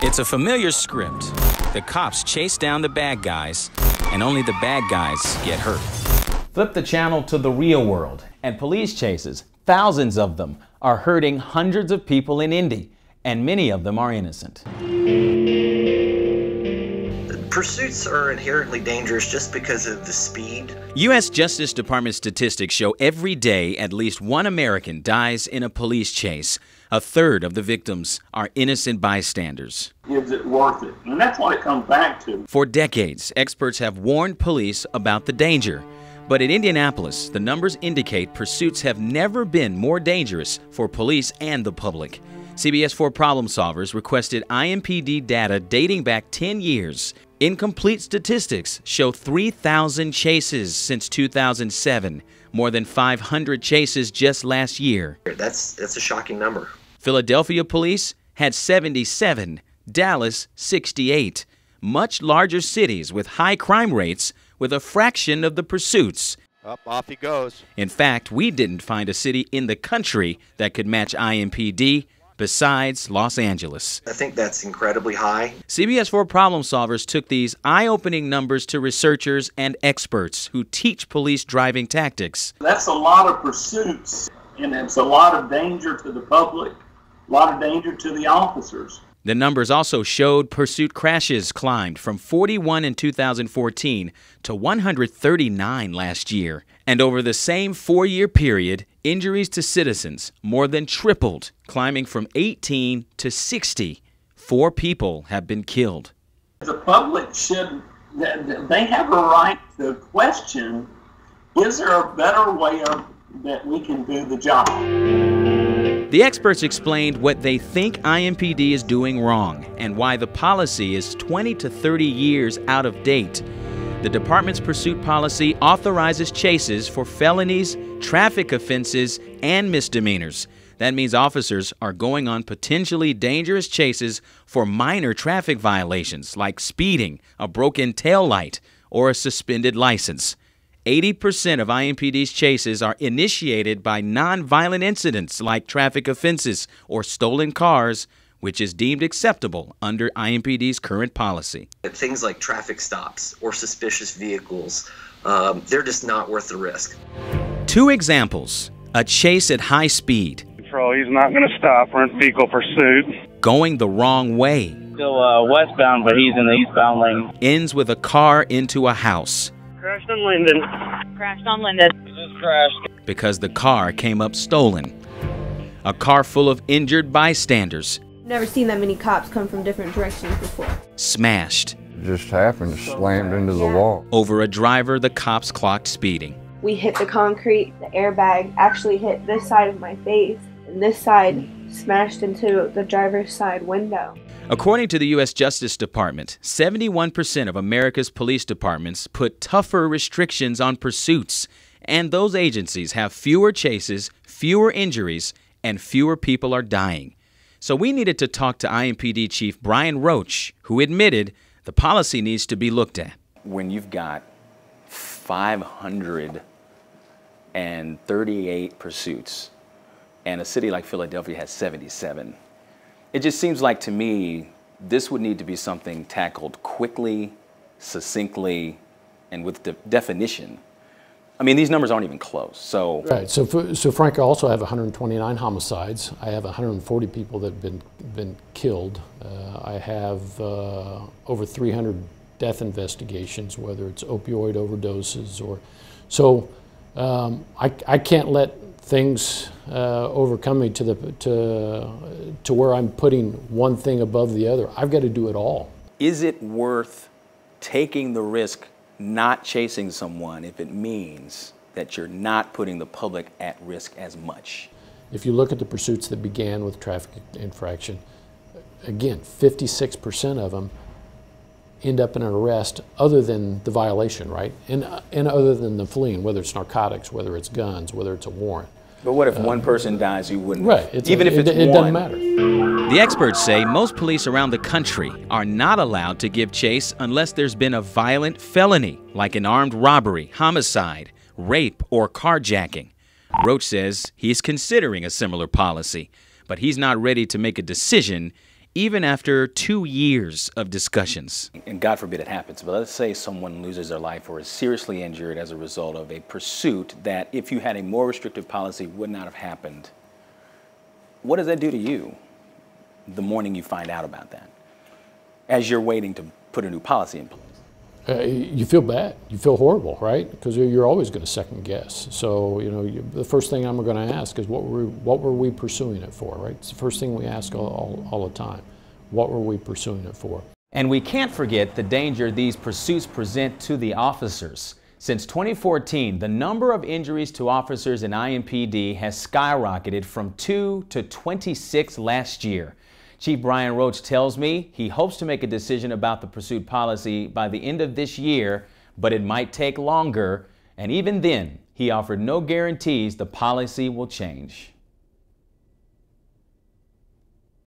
It's a familiar script. The cops chase down the bad guys, and only the bad guys get hurt. Flip the channel to the real world, and police chases, thousands of them, are hurting hundreds of people in Indy, and many of them are innocent. Pursuits are inherently dangerous just because of the speed. U.S. Justice Department statistics show every day at least one American dies in a police chase. A third of the victims are innocent bystanders. Is it worth it? And that's what it comes back to. For decades, experts have warned police about the danger. But in Indianapolis, the numbers indicate pursuits have never been more dangerous for police and the public. CBS 4 Problem Solvers requested IMPD data dating back 10 years. Incomplete statistics show 3,000 chases since 2007, more than 500 chases just last year. That's a shocking number. Philadelphia police had 77, Dallas 68. Much larger cities with high crime rates with a fraction of the pursuits. Off he goes. In fact, we didn't find a city in the country that could match IMPD besides Los Angeles. I think that's incredibly high. CBS 4 Problem Solvers took these eye-opening numbers to researchers and experts who teach police driving tactics. That's a lot of pursuits, and it's a lot of danger to the public, a lot of danger to the officers. The numbers also showed pursuit crashes climbed from 41 in 2014 to 139 last year. And over the same 4-year period, injuries to citizens more than tripled, climbing from 18 to 60. 4 people have been killed. The public they have a right to question, is there a better way that we can do the job? The experts explained what they think IMPD is doing wrong and why the policy is 20 to 30 years out of date. The department's pursuit policy authorizes chases for felonies, traffic offenses, and misdemeanors. That means officers are going on potentially dangerous chases for minor traffic violations like speeding, a broken taillight, or a suspended license. 80% of IMPD's chases are initiated by non-violent incidents like traffic offenses or stolen cars, which is deemed acceptable under IMPD's current policy. Things like traffic stops or suspicious vehicles, they're just not worth the risk. 2 examples: a chase at high speed. Control, he's not going to stop. We're in vehicle pursuit. Going the wrong way. Still westbound, but he's in the eastbound lane. Ends with a car into a house. Crashed on Linden. Crashed on Linden. Just crashed. Because the car came up stolen. A car full of injured bystanders. Never seen that many cops come from different directions before. Smashed. It just happened, slammed into the wall. Over a driver the cops clocked speeding. We hit the concrete. The airbag actually hit this side of my face, and this side smashed into the driver's side window. According to the U.S. Justice Department, 71% of America's police departments put tougher restrictions on pursuits, and those agencies have fewer chases, fewer injuries, and fewer people are dying. So we needed to talk to IMPD Chief Brian Roach, who admitted the policy needs to be looked at. When you've got 538 pursuits, and a city like Philadelphia has 77, it just seems like to me this would need to be something tackled quickly, succinctly, and with definition. I mean, these numbers aren't even close. So right. So Frank, I also have 129 homicides. I have 140 people that have been killed. I have over 300 death investigations, whether it's opioid overdoses or so. I can't let things overcome me to where I'm putting one thing above the other. I've got to do it all. Is it worth taking the risk not chasing someone if it means that you're not putting the public at risk as much? If you look at the pursuits that began with traffic infraction, again, 56% of them end up in an arrest other than the violation, right? And other than the fleeing, whether it's narcotics, whether it's guns, whether it's a warrant. But what if one person dies, you wouldn't? Right. Even if it's it one. doesn't matter. The experts say most police around the country are not allowed to give chase unless there's been a violent felony, like an armed robbery, homicide, rape, or carjacking. Roach says he's considering a similar policy, but he's not ready to make a decision even after 2 years of discussions. And God forbid it happens, but let's say someone loses their life or is seriously injured as a result of a pursuit that, if you had a more restrictive policy, would not have happened. What does that do to you the morning you find out about that, as you're waiting to put a new policy in place? You feel bad. You feel horrible, right? Because you're always going to second guess. So, you know, the first thing I'm going to ask is what were we pursuing it for, right? It's the first thing we ask all the time. What were we pursuing it for? And we can't forget the danger these pursuits present to the officers. Since 2014, the number of injuries to officers in IMPD has skyrocketed from 2 to 26 last year. Chief Brian Roach tells me he hopes to make a decision about the pursuit policy by the end of this year, but it might take longer. And even then, he offered no guarantees the policy will change.